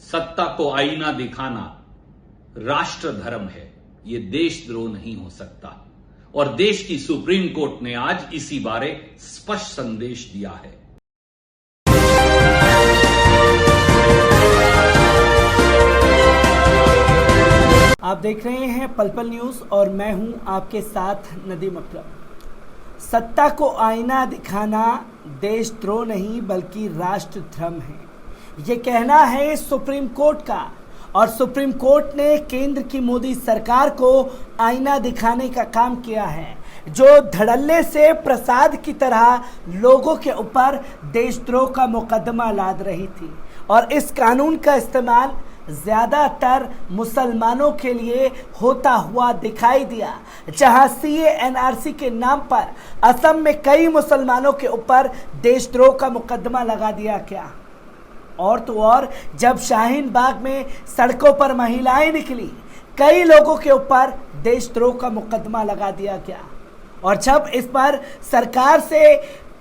सत्ता को आईना दिखाना राष्ट्र धर्म है, ये देशद्रोह नहीं हो सकता। और देश की सुप्रीम कोर्ट ने आज इसी बारे स्पष्ट संदेश दिया है। आप देख रहे हैं पल पल न्यूज और मैं हूं आपके साथ नदीम अकरम। सत्ता को आईना दिखाना देशद्रोह नहीं बल्कि राष्ट्र धर्म है, ये कहना है सुप्रीम कोर्ट का। और सुप्रीम कोर्ट ने केंद्र की मोदी सरकार को आईना दिखाने का काम किया है, जो धड़ल्ले से प्रसाद की तरह लोगों के ऊपर देशद्रोह का मुकदमा लाद रही थी। और इस कानून का इस्तेमाल ज्यादातर मुसलमानों के लिए होता हुआ दिखाई दिया, जहां सीए एनआरसी के नाम पर असम में कई मुसलमानों के ऊपर देशद्रोह का मुकदमा लगा दिया गया। और तो और जब शाहीन बाग में सड़कों पर महिलाएं निकली, कई लोगों के ऊपर देशद्रोह का मुकदमा लगा दिया गया। और जब इस पर सरकार से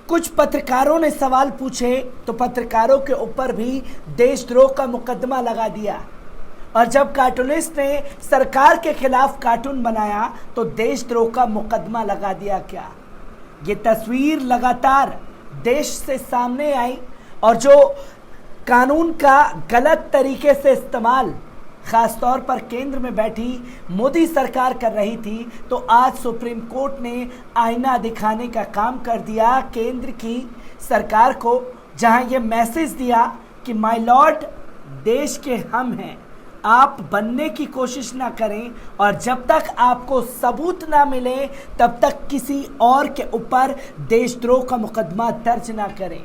कुछ पत्रकारों ने सवाल पूछे तो पत्रकारों के ऊपर भी देशद्रोह का मुकदमा लगा दिया। और जब कार्टूनिस्ट ने सरकार के खिलाफ कार्टून बनाया तो देशद्रोह का मुकदमा लगा दिया गया। ये तस्वीर लगातार देश से सामने आई और जो कानून का गलत तरीके से इस्तेमाल खासतौर पर केंद्र में बैठी मोदी सरकार कर रही थी, तो आज सुप्रीम कोर्ट ने आईना दिखाने का काम कर दिया केंद्र की सरकार को, जहां ये मैसेज दिया कि माय लॉर्ड, देश के हम हैं, आप बनने की कोशिश ना करें और जब तक आपको सबूत ना मिले तब तक किसी और के ऊपर देशद्रोह का मुकदमा दर्ज ना करें।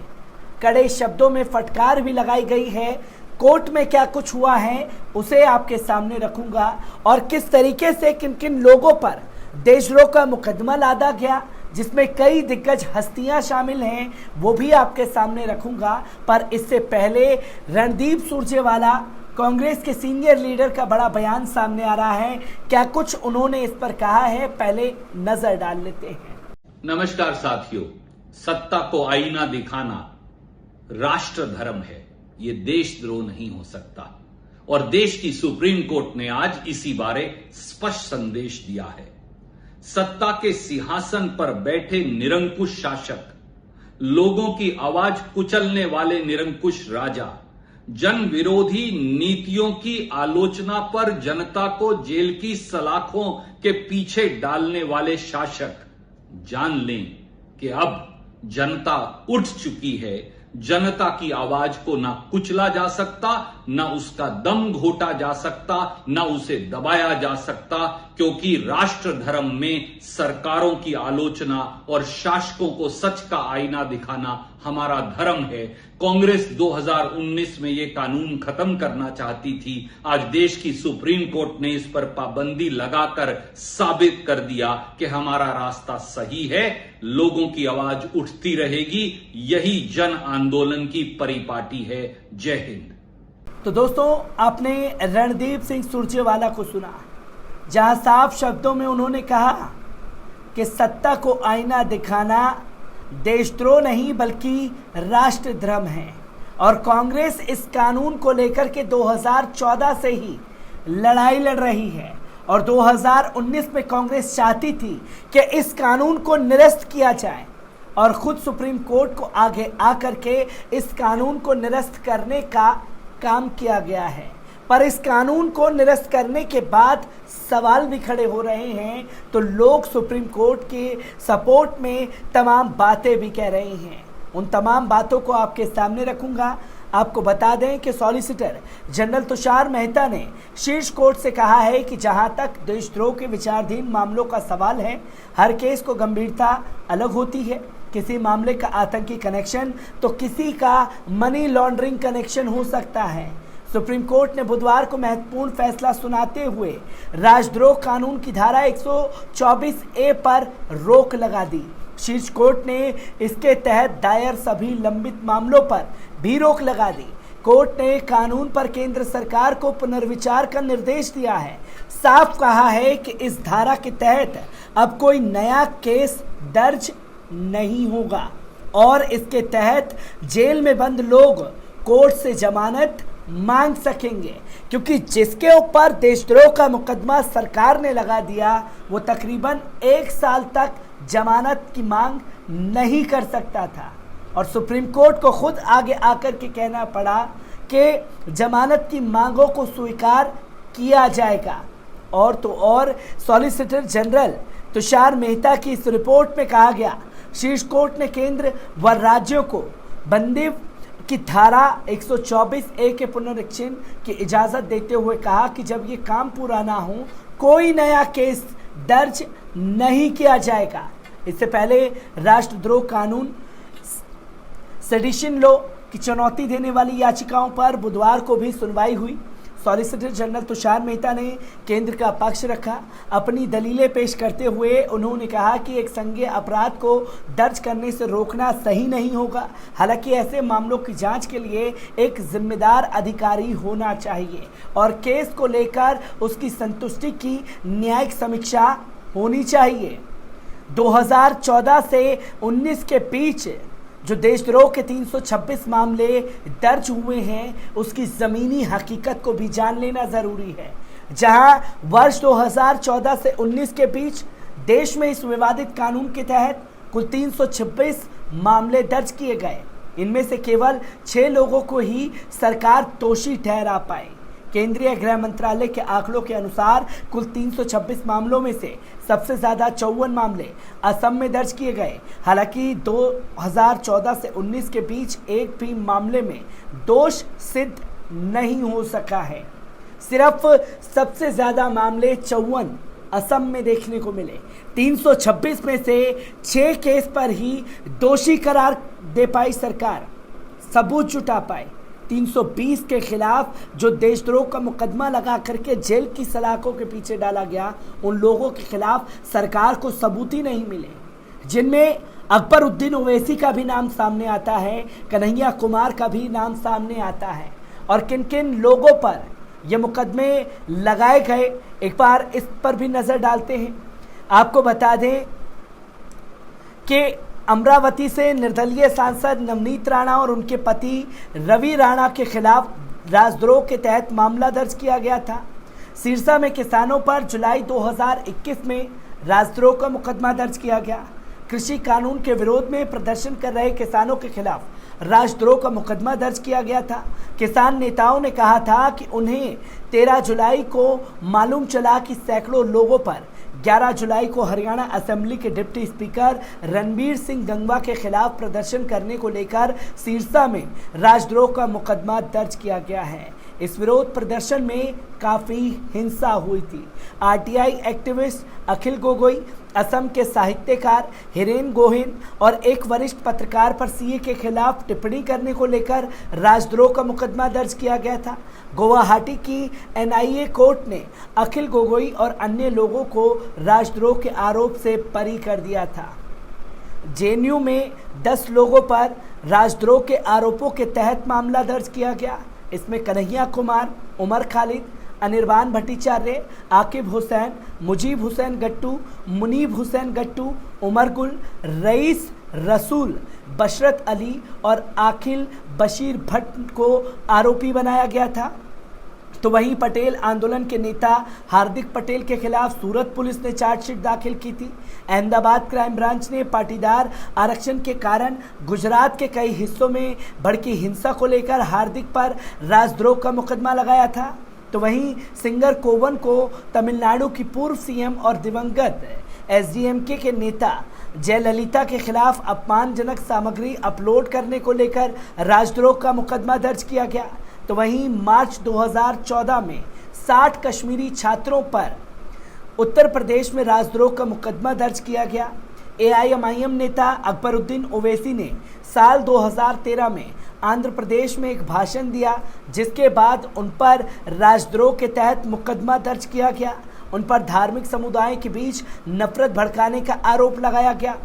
कड़े शब्दों में फटकार भी लगाई गई है। कोर्ट में क्या कुछ हुआ है उसे आपके सामने रखूंगा और किस तरीके से किन किन लोगों पर देशद्रोह का मुकदमा लादा गया, जिसमें कई दिग्गज हस्तियां शामिल हैं, वो भी आपके सामने रखूंगा। पर इससे पहले रणदीप सुरजेवाला, कांग्रेस के सीनियर लीडर का बड़ा बयान सामने आ रहा है। क्या कुछ उन्होंने इस पर कहा है, पहले नजर डाल लेते हैं। नमस्कार साथियों, सत्ता को आईना दिखाना राष्ट्र धर्म है, ये देशद्रोह नहीं हो सकता। और देश की सुप्रीम कोर्ट ने आज इसी बारे स्पष्ट संदेश दिया है। सत्ता के सिंहासन पर बैठे निरंकुश शासक, लोगों की आवाज कुचलने वाले निरंकुश राजा, जन विरोधी नीतियों की आलोचना पर जनता को जेल की सलाखों के पीछे डालने वाले शासक, जान लें कि अब जनता उठ चुकी है। जनता की आवाज को ना कुचला जा सकता, ना उसका दम घोटा जा सकता, ना उसे दबाया जा सकता, क्योंकि राष्ट्र धर्म में सरकारों की आलोचना और शासकों को सच का आईना दिखाना हमारा धर्म है। कांग्रेस 2019 में यह कानून खत्म करना चाहती थी। आज देश की सुप्रीम कोर्ट ने इस पर पाबंदी लगाकर साबित कर दिया कि हमारा रास्ता सही है, लोगों की आवाज उठती रहेगी, यही जन आंदोलन की परिपाटी है। जय हिंद। तो दोस्तों, आपने रणदीप सिंह सुरजेवाला को सुना, जहां साफ शब्दों में उन्होंने कहा कि सत्ता को आईना दिखाना देशद्रोह नहीं बल्कि राष्ट्र धर्म है। और कांग्रेस इस कानून को लेकर के 2014 से ही लड़ाई लड़ रही है और 2019 में कांग्रेस चाहती थी कि इस कानून को निरस्त किया जाए और खुद सुप्रीम कोर्ट को आगे आकर के इस कानून को निरस्त करने का काम किया गया है। पर इस कानून को निरस्त करने के बाद सवाल भी खड़े हो रहे हैं, तो लोग सुप्रीम कोर्ट के सपोर्ट में तमाम बातें भी कह रहे हैं। उन तमाम बातों को आपके सामने रखूंगा। आपको बता दें कि सॉलिसिटर जनरल तुषार मेहता ने शीर्ष कोर्ट से कहा है कि जहां तक देशद्रोह के विचाराधीन मामलों का सवाल है, हर केस को गंभीरता अलग होती है। किसी मामले का आतंकी कनेक्शन तो किसी का मनी लॉन्ड्रिंग कनेक्शन हो सकता है। सुप्रीम कोर्ट ने बुधवार को महत्वपूर्ण फैसला सुनाते हुए राजद्रोह कानून की धारा 124A पर रोक लगा दी। शीर्ष कोर्ट ने इसके तहत दायर सभी लंबित मामलों पर भी रोक लगा दी। कोर्ट ने कानून पर केंद्र सरकार को पुनर्विचार का निर्देश दिया है। साफ कहा है कि इस धारा के तहत अब कोई नया केस दर्ज नहीं होगा और इसके तहत जेल में बंद लोग कोर्ट से जमानत मांग सकेंगे, क्योंकि जिसके ऊपर देशद्रोह का मुकदमा सरकार ने लगा दिया वो तकरीबन 1 साल तक जमानत की मांग नहीं कर सकता था। और सुप्रीम कोर्ट को खुद आगे आकर के कहना पड़ा कि जमानत की मांगों को स्वीकार किया जाएगा। और तो और सॉलिसिटर जनरल तुषार मेहता की इस रिपोर्ट में कहा गया, शीर्ष कोर्ट ने केंद्र व राज्यों को बंदी की धारा 124A के पुनरीक्षण की इजाज़त देते हुए कहा कि जब ये काम पूरा ना हो कोई नया केस दर्ज नहीं किया जाएगा। इससे पहले राष्ट्रद्रोह कानून, सेडिशन लॉ की चुनौती देने वाली याचिकाओं पर बुधवार को भी सुनवाई हुई। सॉलिसिटर जनरल तुषार मेहता ने केंद्र का पक्ष रखा। अपनी दलीलें पेश करते हुए उन्होंने कहा कि एक संज्ञेय अपराध को दर्ज करने से रोकना सही नहीं होगा। हालांकि ऐसे मामलों की जांच के लिए एक जिम्मेदार अधिकारी होना चाहिए और केस को लेकर उसकी संतुष्टि की न्यायिक समीक्षा होनी चाहिए। 2014 से 19 के बीच जो देशद्रोह के 326 मामले दर्ज हुए हैं उसकी ज़मीनी हकीकत को भी जान लेना ज़रूरी है। जहां वर्ष 2014 से 19 के बीच देश में इस विवादित कानून के तहत कुल 326 मामले दर्ज किए गए। इनमें से केवल 6 लोगों को ही सरकार दोषी ठहरा पाई। केंद्रीय गृह मंत्रालय के आंकड़ों के अनुसार कुल 326 मामलों में से सबसे ज़्यादा 54 मामले असम में दर्ज किए गए। हालांकि 2014 से 19 के बीच एक भी मामले में दोष सिद्ध नहीं हो सका है। सिर्फ सबसे ज़्यादा मामले 54 असम में देखने को मिले। 326 में से 6 केस पर ही दोषी करार दे पाई सरकार, सबूत जुटा पाई। 320 के खिलाफ जो देशद्रोह का मुकदमा लगा करके जेल की सलाखों के पीछे डाला गया, उन लोगों के खिलाफ सरकार को सबूत ही नहीं मिले, जिनमें अकबरुद्दीन ओवैसी का भी नाम सामने आता है, कन्हैया कुमार का भी नाम सामने आता है। और किन किन लोगों पर ये मुकदमे लगाए गए, एक बार इस पर भी नज़र डालते हैं। आपको बता दें कि अमरावती से निर्दलीय सांसद नवनीत राणा और उनके पति रवि राणा के खिलाफ राजद्रोह के तहत मामला दर्ज किया गया था। सिरसा में किसानों पर जुलाई 2021 में राजद्रोह का मुकदमा दर्ज किया गया। कृषि कानून के विरोध में प्रदर्शन कर रहे किसानों के खिलाफ राजद्रोह का मुकदमा दर्ज किया गया था। किसान नेताओं ने कहा था कि उन्हें 13 जुलाई को मालूम चला कि सैकड़ों लोगों पर 11 जुलाई को हरियाणा असेंबली के डिप्टी स्पीकर रणबीर सिंह गंगवा के खिलाफ प्रदर्शन करने को लेकर सिरसा में राजद्रोह का मुकदमा दर्ज किया गया है। इस विरोध प्रदर्शन में काफ़ी हिंसा हुई थी। आरटीआई एक्टिविस्ट अखिल गोगोई, असम के साहित्यकार हिरेन गोहेन और एक वरिष्ठ पत्रकार पर सीए के खिलाफ टिप्पणी करने को लेकर राजद्रोह का मुकदमा दर्ज किया गया था। गुवाहाटी की एनआईए कोर्ट ने अखिल गोगोई और अन्य लोगों को राजद्रोह के आरोप से बरी कर दिया था। जेएनयू में 10 लोगों पर राजद्रोह के आरोपों के तहत मामला दर्ज किया गया। इसमें कन्हैया कुमार, उमर खालिद, अनिर्बान भट्टाचार्य, आकिब हुसैन, मुजीब हुसैन गट्टू, मुनीब हुसैन गट्टू, उमर गुल, रईस रसूल, बशरत अली और आखिल बशीर भट्ट को आरोपी बनाया गया था। तो वहीं पटेल आंदोलन के नेता हार्दिक पटेल के खिलाफ सूरत पुलिस ने चार्जशीट दाखिल की थी। अहमदाबाद क्राइम ब्रांच ने पाटीदार आरक्षण के कारण गुजरात के कई हिस्सों में भड़की हिंसा को लेकर हार्दिक पर राजद्रोह का मुकदमा लगाया था। तो वहीं सिंगर कोवन को तमिलनाडु की पूर्व सीएम और दिवंगत एसडीएमके के नेता जयललिता के खिलाफ अपमानजनक सामग्री अपलोड करने को लेकर राजद्रोह का मुकदमा दर्ज किया गया। तो वहीं मार्च 2014 में 60 कश्मीरी छात्रों पर उत्तर प्रदेश में राजद्रोह का मुकदमा दर्ज किया गया। एआईएमआईएम नेता अकबरुद्दीन ओवैसी ने साल 2013 में आंध्र प्रदेश में एक भाषण दिया, जिसके बाद उन पर राजद्रोह के तहत मुकदमा दर्ज किया गया। उन पर धार्मिक समुदाय के बीच नफरत भड़काने का आरोप लगाया गया।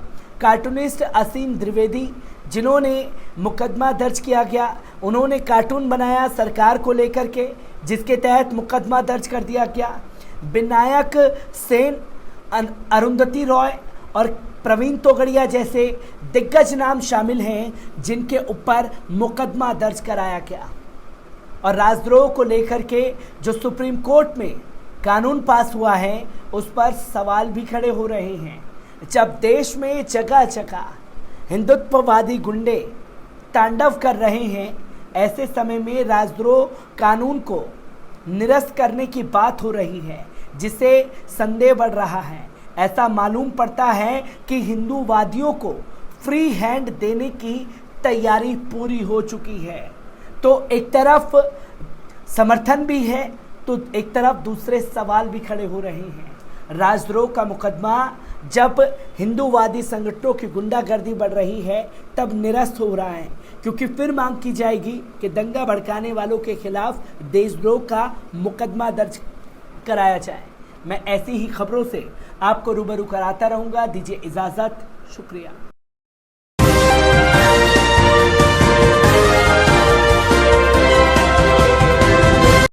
कार्टूनिस्ट असीम द्विवेदी, जिन्होंने मुकदमा दर्ज किया गया, उन्होंने कार्टून बनाया सरकार को लेकर के, जिसके तहत मुकदमा दर्ज कर दिया गया। विनायक सेन, अरुंधति रॉय और प्रवीण तोगड़िया जैसे दिग्गज नाम शामिल हैं, जिनके ऊपर मुकदमा दर्ज कराया गया। और राजद्रोह को लेकर के जो सुप्रीम कोर्ट में कानून पास हुआ है उस पर सवाल भी खड़े हो रहे हैं। जब देश में जगह जगह हिंदुत्ववादी गुंडे तांडव कर रहे हैं, ऐसे समय में राजद्रोह कानून को निरस्त करने की बात हो रही है, जिससे संदेह बढ़ रहा है। ऐसा मालूम पड़ता है कि हिंदूवादियों को फ्री हैंड देने की तैयारी पूरी हो चुकी है। तो एक तरफ समर्थन भी है तो एक तरफ दूसरे सवाल भी खड़े हो रहे हैं। राजद्रोह का मुकदमा जब हिंदूवादी संगठनों की गुंडागर्दी बढ़ रही है तब निरस्त हो रहा है, क्योंकि फिर मांग की जाएगी कि दंगा भड़काने वालों के खिलाफ देशद्रोह का मुकदमा दर्ज कराया जाए। मैं ऐसी ही खबरों से आपको रूबरू कराता रहूंगा। दीजिए इजाजत, शुक्रिया।